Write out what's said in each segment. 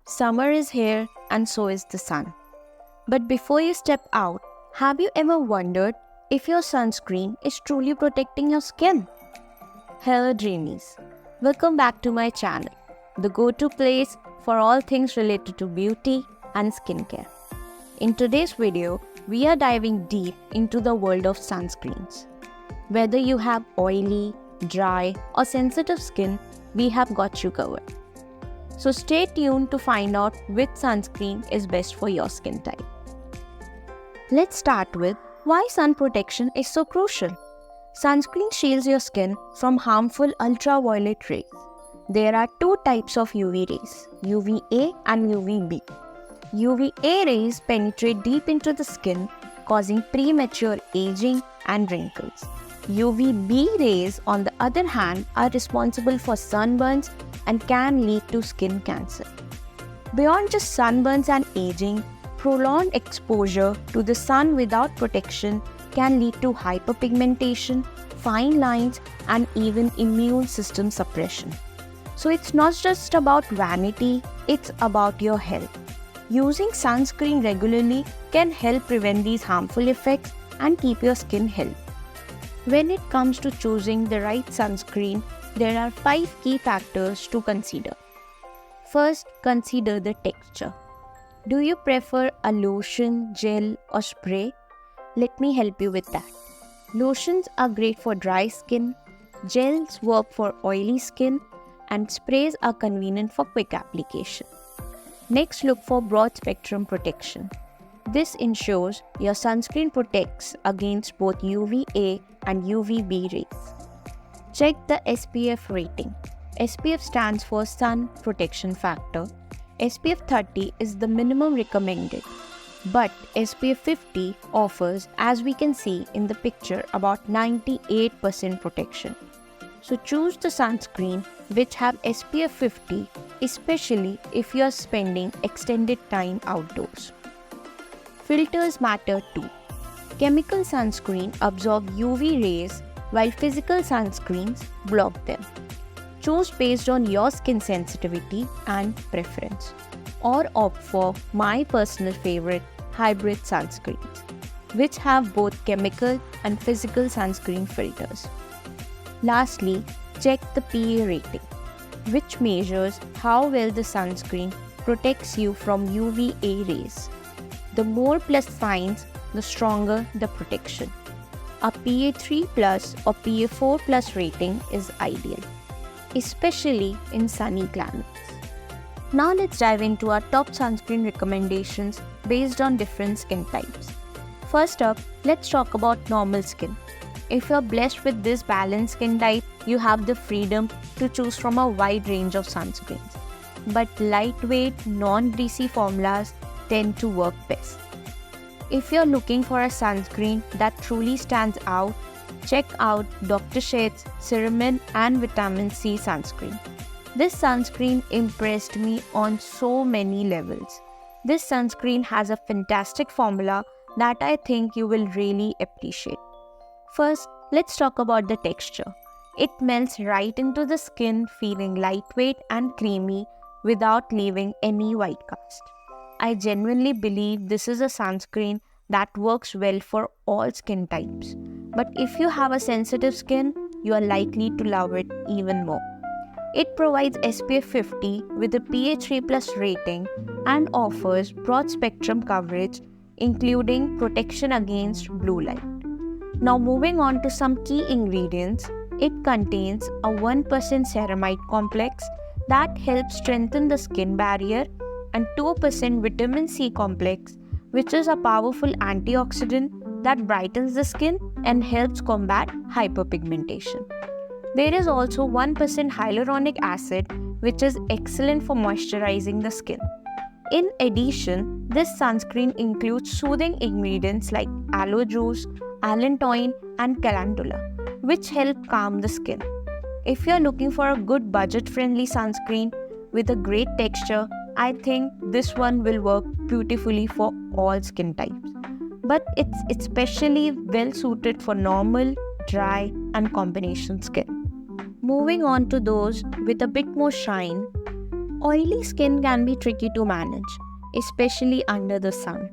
Summer is here and so is the sun. But before you step out, have you ever wondered if your sunscreen is truly protecting your skin? Hello Dreamies, welcome back to my channel, the go-to place for all things related to beauty and skincare. In today's video, we are diving deep into the world of sunscreens. Whether you have oily, dry or sensitive skin, we have got you covered. So stay tuned to find out which sunscreen is best for your skin type. Let's start with why sun protection is so crucial. Sunscreen shields your skin from harmful ultraviolet rays. There are two types of UV rays, UVA and UVB. UVA rays penetrate deep into the skin, causing premature aging and wrinkles. UVB rays, on the other hand, are responsible for sunburns and can lead to skin cancer. Beyond just sunburns and aging, prolonged exposure to the sun without protection can lead to hyperpigmentation, fine lines, and even immune system suppression. So it's not just about vanity, it's about your health. Using sunscreen regularly can help prevent these harmful effects and keep your skin healthy. When it comes to choosing the right sunscreen, there are 5 key factors to consider. First, consider the texture. Do you prefer a lotion, gel, or spray? Let me help you with that. Lotions are great for dry skin, gels work for oily skin, and sprays are convenient for quick application. Next, look for broad spectrum protection. This ensures your sunscreen protects against both UVA and UVB rays. Check the SPF rating. SPF stands for Sun Protection Factor. SPF 30 is the minimum recommended, but SPF 50 offers, as we can see in the picture, about 98% protection. So choose the sunscreen which have SPF 50, especially if you are spending extended time outdoors. Filters matter too. Chemical sunscreen absorb UV rays while physical sunscreens block them. Choose based on your skin sensitivity and preference, or opt for my personal favorite, hybrid sunscreens, which have both chemical and physical sunscreen filters. Lastly, check the PA rating, which measures how well the sunscreen protects you from UVA rays. The more plus signs, the stronger the protection. A PA3+ or PA4+ rating is ideal, especially in sunny climates. Now let's dive into our top sunscreen recommendations based on different skin types. First up, let's talk about normal skin. If you're blessed with this balanced skin type, you have the freedom to choose from a wide range of sunscreens. But lightweight, non-greasy formulas tend to work best. If you're looking for a sunscreen that truly stands out, check out Dr. Sheth's Ceramide and Vitamin C sunscreen. This sunscreen impressed me on so many levels. This sunscreen has a fantastic formula that I think you will really appreciate. First, let's talk about the texture. It melts right into the skin, feeling lightweight and creamy without leaving any white cast. I genuinely believe this is a sunscreen that works well for all skin types. But if you have a sensitive skin, you are likely to love it even more. It provides SPF 50 with a PA3+ rating and offers broad spectrum coverage, including protection against blue light. Now moving on to some key ingredients, it contains a 1% ceramide complex that helps strengthen the skin barrier, and 2% vitamin C complex, which is a powerful antioxidant that brightens the skin and helps combat hyperpigmentation. There is also 1% hyaluronic acid, which is excellent for moisturizing the skin. In addition, this sunscreen includes soothing ingredients like aloe juice, allantoin, and calendula, which help calm the skin. If you're looking for a good budget-friendly sunscreen with a great texture, I think this one will work beautifully for all skin types. But it's especially well suited for normal, dry, and combination skin. Moving on to those with a bit more shine, Oily skin can be tricky to manage, especially under the sun.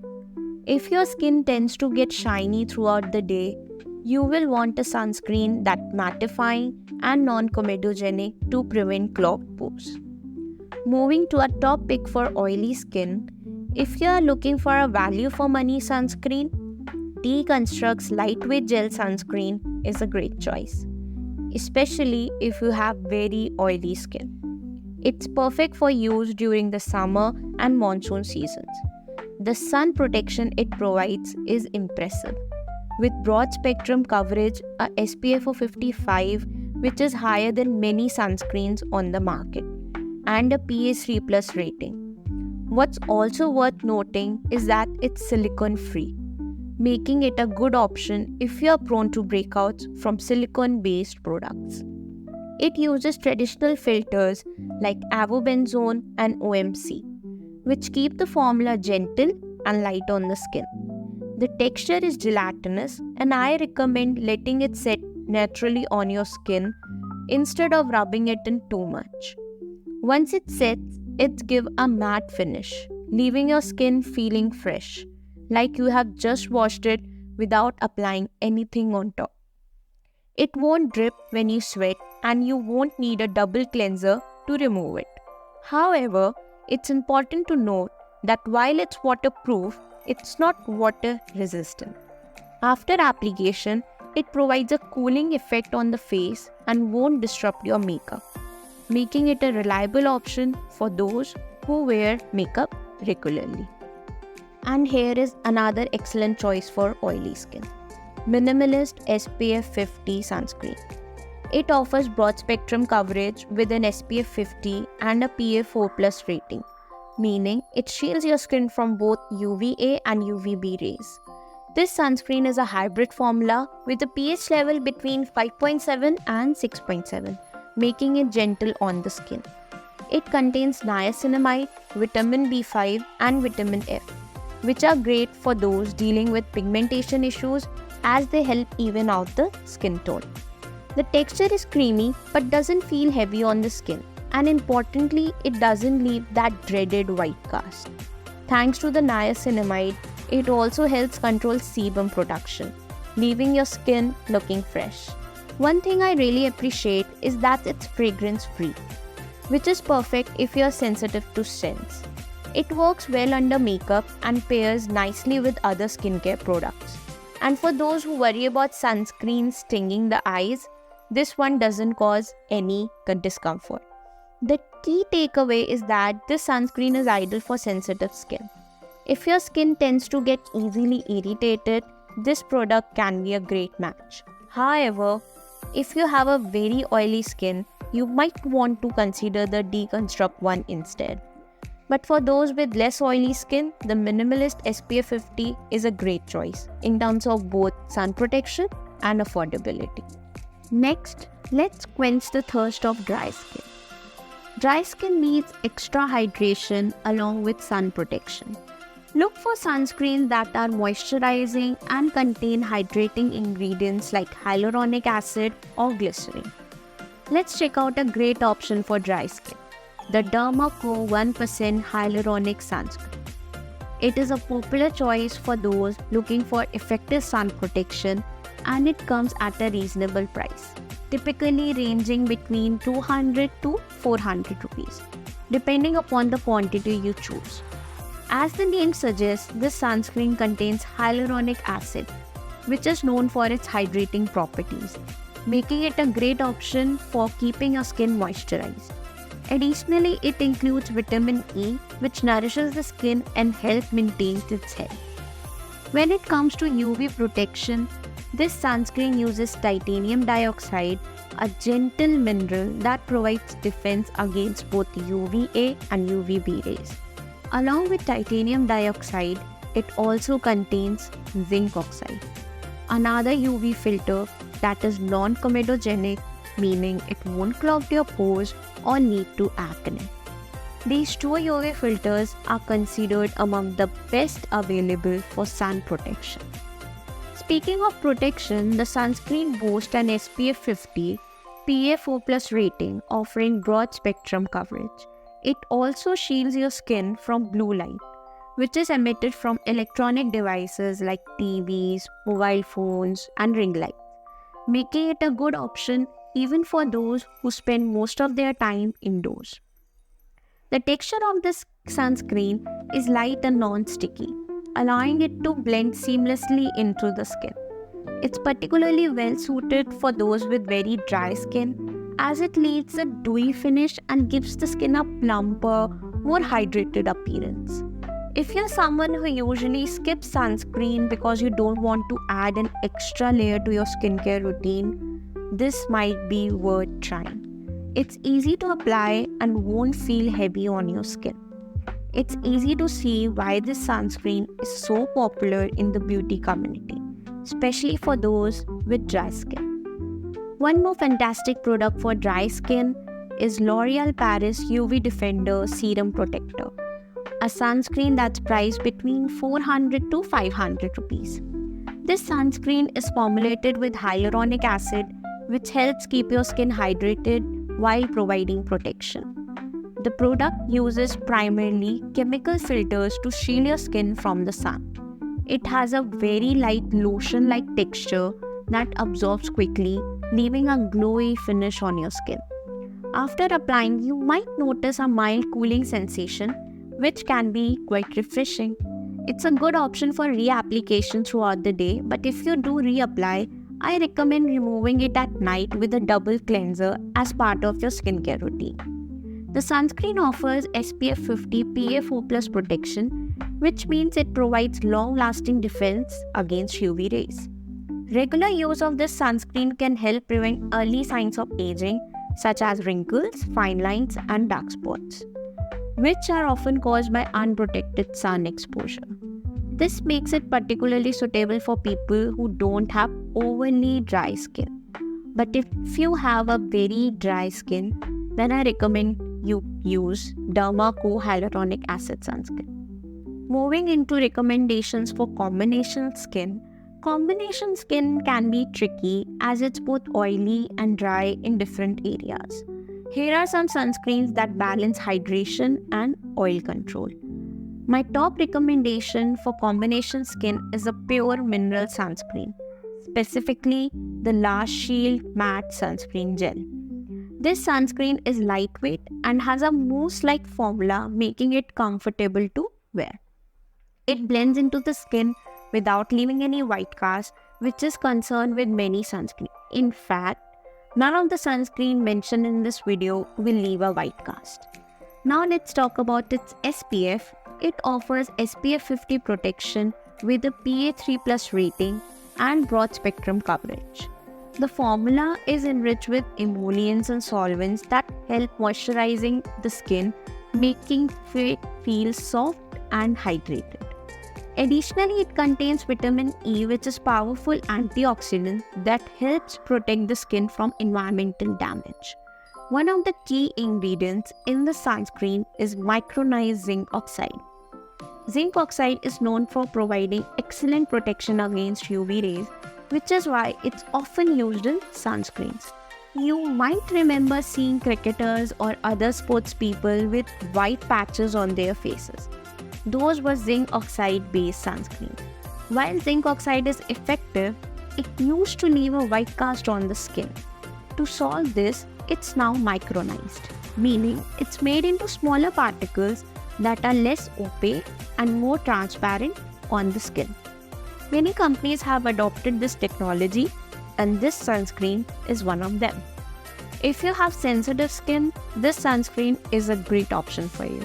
If your skin tends to get shiny throughout the day, you will want a sunscreen that's mattifying and non-comedogenic to prevent clogged pores. Moving to a top pick for oily skin, if you are looking for a value for money sunscreen, Deconstruct's lightweight gel sunscreen is a great choice, especially if you have very oily skin. It's perfect for use during the summer and monsoon seasons. The sun protection it provides is impressive, with broad spectrum coverage, a SPF of 55, which is higher than many sunscreens on the market, and a PA3+ rating. What's also worth noting is that it's silicone free, making it a good option if you are prone to breakouts from silicone-based products. It uses traditional filters like avobenzone and OMC, which keep the formula gentle and light on the skin. The texture is gelatinous, and I recommend letting it set naturally on your skin instead of rubbing it in too much. Once it sets, it gives a matte finish, leaving your skin feeling fresh, like you have just washed it without applying anything on top. It won't drip when you sweat, and you won't need a double cleanser to remove it. However, it's important to note that while it's waterproof, it's not water resistant. After application, it provides a cooling effect on the face and won't disrupt your makeup, making it a reliable option for those who wear makeup regularly. And here is another excellent choice for oily skin: Minimalist SPF 50 sunscreen. It offers broad spectrum coverage with an SPF 50 and a PA4+ rating, meaning it shields your skin from both UVA and UVB rays. This sunscreen is a hybrid formula with a pH level between 5.7 and 6.7, making it gentle on the skin. It contains niacinamide, vitamin B5 and vitamin F, which are great for those dealing with pigmentation issues as they help even out the skin tone. The texture is creamy but doesn't feel heavy on the skin, and importantly, it doesn't leave that dreaded white cast. Thanks to the niacinamide, it also helps control sebum production, leaving your skin looking fresh. One thing I really appreciate is that it's fragrance-free, which is perfect if you're sensitive to scents. It works well under makeup and pairs nicely with other skincare products. And for those who worry about sunscreen stinging the eyes, this one doesn't cause any discomfort. The key takeaway is that this sunscreen is ideal for sensitive skin. If your skin tends to get easily irritated, this product can be a great match. However, if you have a very oily skin, you might want to consider the Deconstruct one instead. But for those with less oily skin, the Minimalist SPF 50 is a great choice in terms of both sun protection and affordability. Next, let's quench the thirst of dry skin. Dry skin needs extra hydration along with sun protection. Look for sunscreens that are moisturizing and contain hydrating ingredients like hyaluronic acid or glycerin. Let's check out a great option for dry skin: the Derma Co 1% Hyaluronic Sunscreen. It is a popular choice for those looking for effective sun protection, and it comes at a reasonable price, typically ranging between 200 to 400 rupees, depending upon the quantity you choose. As the name suggests, this sunscreen contains hyaluronic acid, which is known for its hydrating properties, making it a great option for keeping your skin moisturized. Additionally, it includes vitamin E, which nourishes the skin and helps maintain its health. When it comes to UV protection, this sunscreen uses titanium dioxide, a gentle mineral that provides defense against both UVA and UVB rays. Along with titanium dioxide, it also contains zinc oxide, another UV filter that is non-comedogenic, meaning it won't clog your pores or lead to acne. These two UV filters are considered among the best available for sun protection. Speaking of protection, the sunscreen boasts an SPF 50 PA4+ rating, offering broad spectrum coverage. It also shields your skin from blue light, which is emitted from electronic devices like TVs, mobile phones, and ring lights, making it a good option even for those who spend most of their time indoors. The texture of this sunscreen is light and non-sticky, allowing it to blend seamlessly into the skin. It's particularly well suited for those with very dry skin, as it leaves a dewy finish and gives the skin a plumper, more hydrated appearance. If you're someone who usually skips sunscreen because you don't want to add an extra layer to your skincare routine, this might be worth trying. It's easy to apply and won't feel heavy on your skin. It's easy to see why this sunscreen is so popular in the beauty community, especially for those with dry skin. One more fantastic product for dry skin is L'Oreal Paris UV Defender Serum Protector, a sunscreen that's priced between 400 to 500 rupees. This sunscreen is formulated with hyaluronic acid, which helps keep your skin hydrated while providing protection. The product uses primarily chemical filters to shield your skin from the sun. It has a very light lotion-like texture that absorbs quickly, leaving a glowy finish on your skin. After applying, you might notice a mild cooling sensation, which can be quite refreshing. It's a good option for reapplication throughout the day, but if you do reapply, I recommend removing it at night with a double cleanser as part of your skincare routine. The sunscreen offers SPF 50 PA4+ protection, which means it provides long-lasting defense against UV rays. Regular use of this sunscreen can help prevent early signs of aging, such as wrinkles, fine lines, and dark spots, which are often caused by unprotected sun exposure. This makes it particularly suitable for people who don't have overly dry skin. But if you have a very dry skin, then I recommend you use Derma Co Hyaluronic Acid Sunscreen. Moving into recommendations for combination skin can be tricky as it's both oily and dry in different areas. Here are some sunscreens that balance hydration and oil control. My top recommendation for combination skin is a pure mineral sunscreen, specifically the La Shield Matte Sunscreen Gel. This sunscreen is lightweight and has a mousse-like formula, making it comfortable to wear. It blends into the skin without leaving any white cast, which is concerned with many sunscreens. In fact, none of the sunscreen mentioned in this video will leave a white cast. Now let's talk about its SPF. It offers SPF 50 protection with a PA3+ rating and broad spectrum coverage. The formula is enriched with emollients and solvents that help moisturizing the skin, making it feel soft and hydrated. Additionally, it contains vitamin E, which is a powerful antioxidant that helps protect the skin from environmental damage. One of the key ingredients in the sunscreen is micronized zinc oxide. Zinc oxide is known for providing excellent protection against UV rays, which is why it's often used in sunscreens. You might remember seeing cricketers or other sports people with white patches on their faces. Those were zinc oxide based sunscreens. While zinc oxide is effective, it used to leave a white cast on the skin. To solve this, it's now micronized, meaning it's made into smaller particles that are less opaque and more transparent on the skin. Many companies have adopted this technology, and this sunscreen is one of them. If you have sensitive skin, this sunscreen is a great option for you.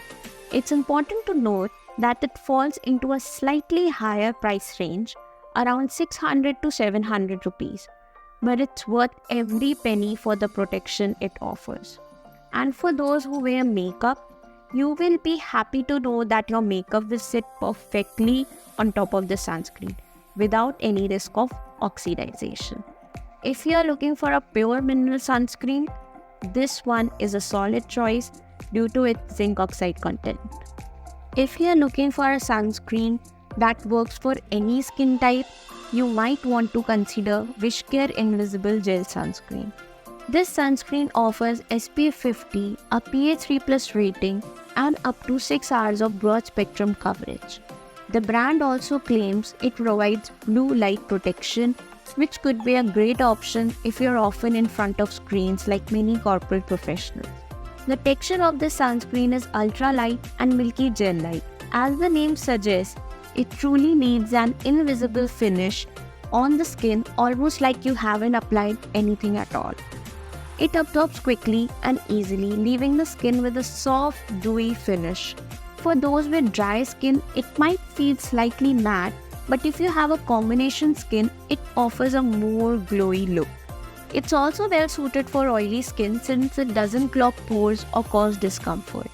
It's important to note that it falls into a slightly higher price range, around 600 to 700 rupees, but it's worth every penny for the protection it offers. And for those who wear makeup, you will be happy to know that your makeup will sit perfectly on top of the sunscreen without any risk of oxidization. If you are looking for a pure mineral sunscreen, this one is a solid choice due to its zinc oxide content. If you are looking for a sunscreen that works for any skin type, you might want to consider Wishcare Invisible Gel Sunscreen. This sunscreen offers SPF 50, a PA3+ rating, and up to 6 hours of broad spectrum coverage. The brand also claims it provides blue light protection, which could be a great option if you're often in front of screens like many corporate professionals. The texture of this sunscreen is ultra light and milky gel-like. As the name suggests, it truly leaves an invisible finish on the skin, almost like you haven't applied anything at all. It absorbs quickly and easily, leaving the skin with a soft, dewy finish. For those with dry skin, it might feel slightly matte, but if you have a combination skin, it offers a more glowy look. It's also well suited for oily skin since it doesn't clog pores or cause discomfort.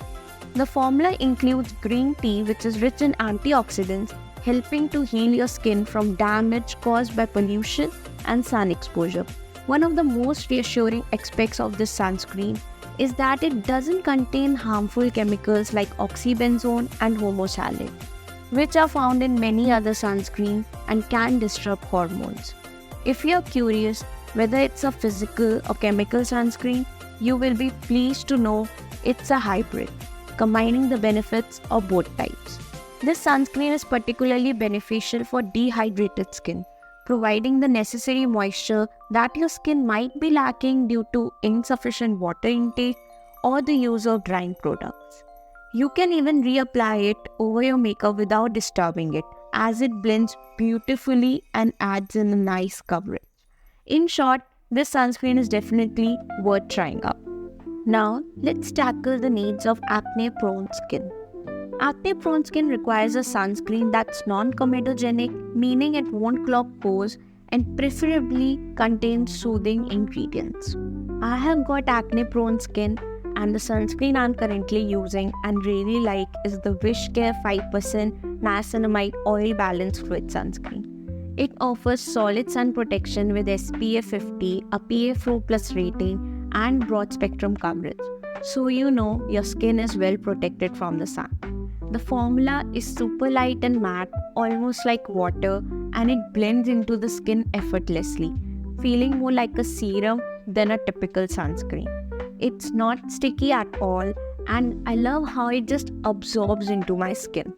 The formula includes green tea, which is rich in antioxidants, helping to heal your skin from damage caused by pollution and sun exposure. One of the most reassuring aspects of this sunscreen is that it doesn't contain harmful chemicals like oxybenzone and homosalate, which are found in many other sunscreens and can disrupt hormones. If you're curious whether it's a physical or chemical sunscreen, you will be pleased to know it's a hybrid, combining the benefits of both types. This sunscreen is particularly beneficial for dehydrated skin, providing the necessary moisture that your skin might be lacking due to insufficient water intake or the use of drying products. You can even reapply it over your makeup without disturbing it, as it blends beautifully and adds in a nice coverage. In short, this sunscreen is definitely worth trying out. Now, let's tackle the needs of acne-prone skin. Acne-prone skin requires a sunscreen that's non-comedogenic, meaning it won't clog pores and preferably contains soothing ingredients. I have got acne-prone skin, and the sunscreen I'm currently using and really like is the Wishcare 5% Niacinamide Oil Balance Fluid Sunscreen. It offers solid sun protection with SPF 50, a PA4+ rating, and broad spectrum coverage, so you know your skin is well protected from the sun. The formula is super light and matte, almost like water, and it blends into the skin effortlessly, feeling more like a serum than a typical sunscreen. It's not sticky at all, and I love how it just absorbs into my skin.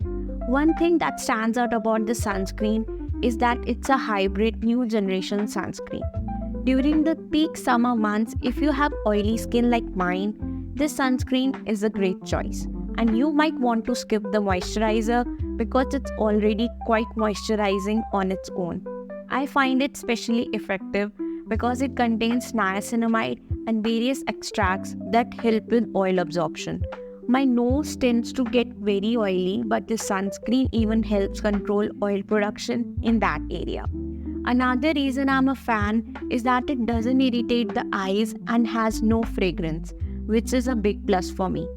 One thing that stands out about the sunscreen is that it's a hybrid new generation sunscreen. During the peak summer months, if you have oily skin like mine, this sunscreen is a great choice. And you might want to skip the moisturizer because it's already quite moisturizing on its own. I find it especially effective because it contains niacinamide and various extracts that help with oil absorption. My nose tends to get very oily, but the sunscreen even helps control oil production in that area. Another reason I'm a fan is that it doesn't irritate the eyes and has no fragrance, which is a big plus for me.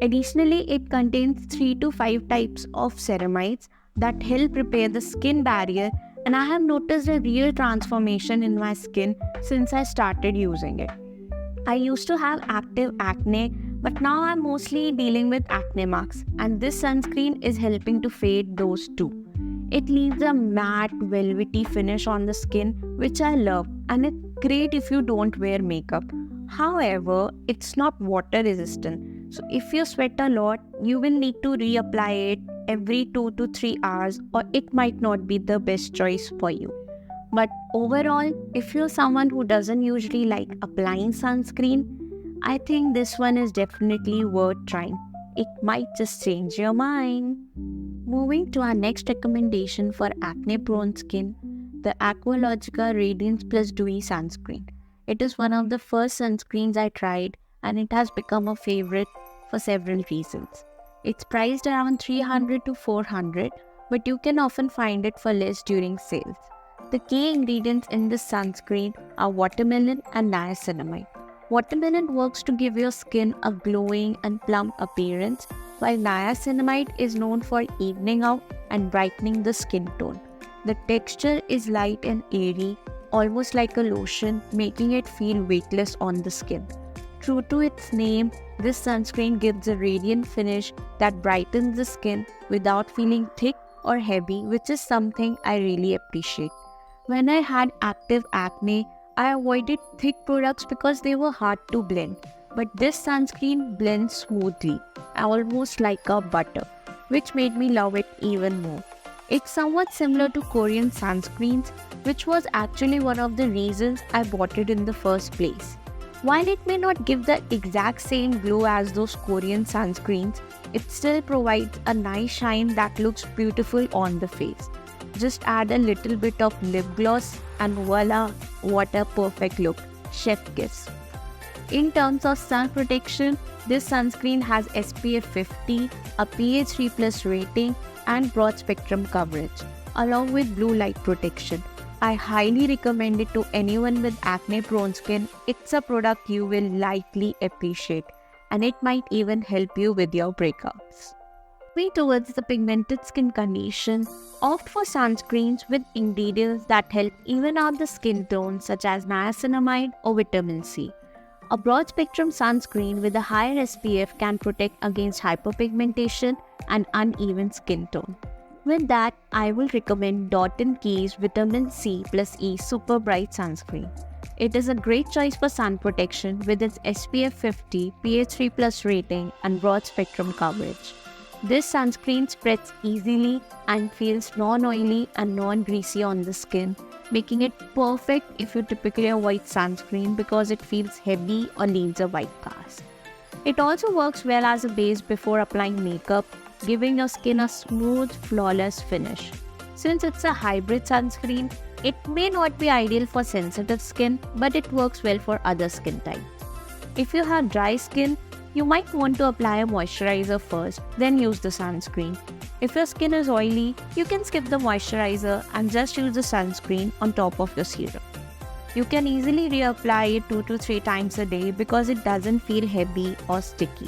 Additionally, it contains 3 to 5 types of ceramides that help repair the skin barrier, and I have noticed a real transformation in my skin since I started using it. I used to have active acne, but now I'm mostly dealing with acne marks, and this sunscreen is helping to fade those too. It leaves a matte, velvety finish on the skin, which I love, and it's great if you don't wear makeup. However, it's not water resistant, so if you sweat a lot, you will need to reapply it every 2 to 3 hours, or it might not be the best choice for you. But overall, if you're someone who doesn't usually like applying sunscreen, I think this one is definitely worth trying. It might just change your mind. Moving to our next recommendation for acne-prone skin, the Aqualogica Radiance Plus Dewy Sunscreen. It is one of the first sunscreens I tried, and it has become a favorite for several reasons. It's priced around $300 to $400, but you can often find it for less during sales. The key ingredients in this sunscreen are watermelon and niacinamide. Watermelon works to give your skin a glowing and plump appearance, while niacinamide is known for evening out and brightening the skin tone. The texture is light and airy, almost like a lotion, making it feel weightless on the skin. True to its name, this sunscreen gives a radiant finish that brightens the skin without feeling thick or heavy, which is something I really appreciate. When I had active acne, I avoided thick products because they were hard to blend. But this sunscreen blends smoothly, almost like a butter, which made me love it even more. It's somewhat similar to Korean sunscreens, which was actually one of the reasons I bought it in the first place. While it may not give the exact same glow as those Korean sunscreens, it still provides a nice shine that looks beautiful on the face. Just add a little bit of lip gloss and voila, what a perfect look. Chef kiss. In terms of sun protection, this sunscreen has SPF 50, a PA3+ rating and broad spectrum coverage, along with blue light protection. I highly recommend it to anyone with acne-prone skin. It's a product you will likely appreciate, and it might even help you with your breakouts. Moving towards the pigmented skin condition, opt for sunscreens with ingredients that help even out the skin tone, such as niacinamide or vitamin C. A broad-spectrum sunscreen with a higher SPF can protect against hyperpigmentation and uneven skin tone. With that, I will recommend Dot & Key's Vitamin C plus E Super Bright Sunscreen. It is a great choice for sun protection with its SPF 50, PA3+ rating and broad-spectrum coverage. This sunscreen spreads easily and feels non-oily and non-greasy on the skin, making it perfect if you typically avoid sunscreen because it feels heavy or leaves a white cast. It also works well as a base before applying makeup, giving your skin a smooth, flawless finish. Since it's a hybrid sunscreen, it may not be ideal for sensitive skin, but it works well for other skin types. If you have dry skin, you might want to apply a moisturizer first, then use the sunscreen. If your skin is oily, you can skip the moisturizer and just use the sunscreen on top of your serum. You can easily reapply it 2 to 3 times a day because it doesn't feel heavy or sticky.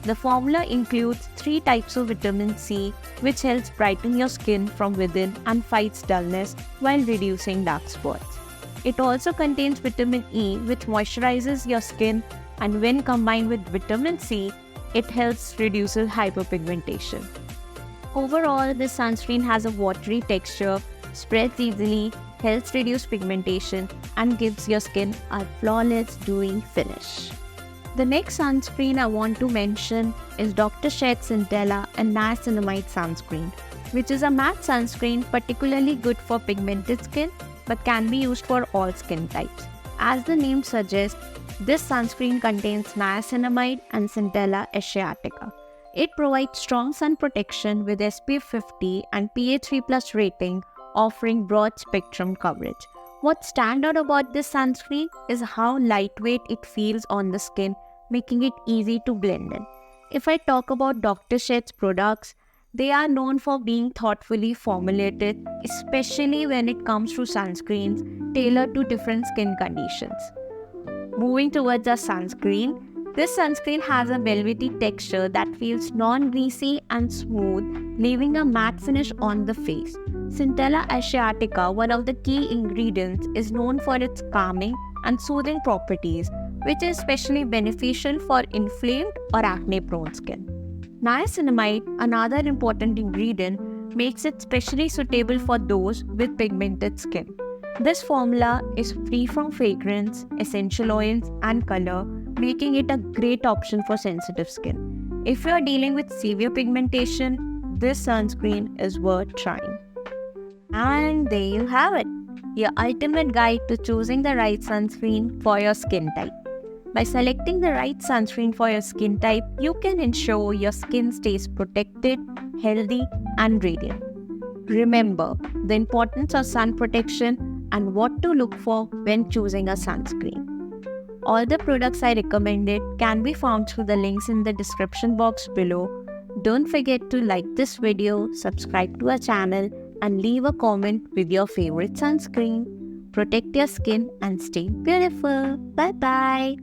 The formula includes 3 types of vitamin C, which helps brighten your skin from within and fights dullness while reducing dark spots. It also contains vitamin E, which moisturizes your skin, and when combined with vitamin C, it helps reduce hyperpigmentation. Overall, this sunscreen has a watery texture, spreads easily, helps reduce pigmentation, and gives your skin a flawless, dewy finish. The next sunscreen I want to mention is Dr. Sheth's Centella and Niacinamide Sunscreen, which is a matte sunscreen particularly good for pigmented skin but can be used for all skin types. As the name suggests, this sunscreen contains niacinamide and Centella asiatica. It provides strong sun protection with SPF 50 and PA3+ rating, offering broad spectrum coverage. What stands out about this sunscreen is how lightweight it feels on the skin, making it easy to blend in. If I talk about Dr. Sheth's products, they are known for being thoughtfully formulated, especially when it comes to sunscreens tailored to different skin conditions. Moving towards our sunscreen, this sunscreen has a velvety texture that feels non-greasy and smooth, leaving a matte finish on the face. Centella asiatica, one of the key ingredients, is known for its calming and soothing properties, which is especially beneficial for inflamed or acne-prone skin. Niacinamide, another important ingredient, makes it specially suitable for those with pigmented skin. This formula is free from fragrance, essential oils, and color, making it a great option for sensitive skin. If you are dealing with severe pigmentation, this sunscreen is worth trying. And there you have it, your ultimate guide to choosing the right sunscreen for your skin type. By selecting the right sunscreen for your skin type, you can ensure your skin stays protected, healthy, and radiant. Remember the importance of sun protection and what to look for when choosing a sunscreen. All the products I recommended can be found through the links in the description box below. Don't forget to like this video, subscribe to our channel, and leave a comment with your favorite sunscreen. Protect your skin and stay beautiful. Bye bye.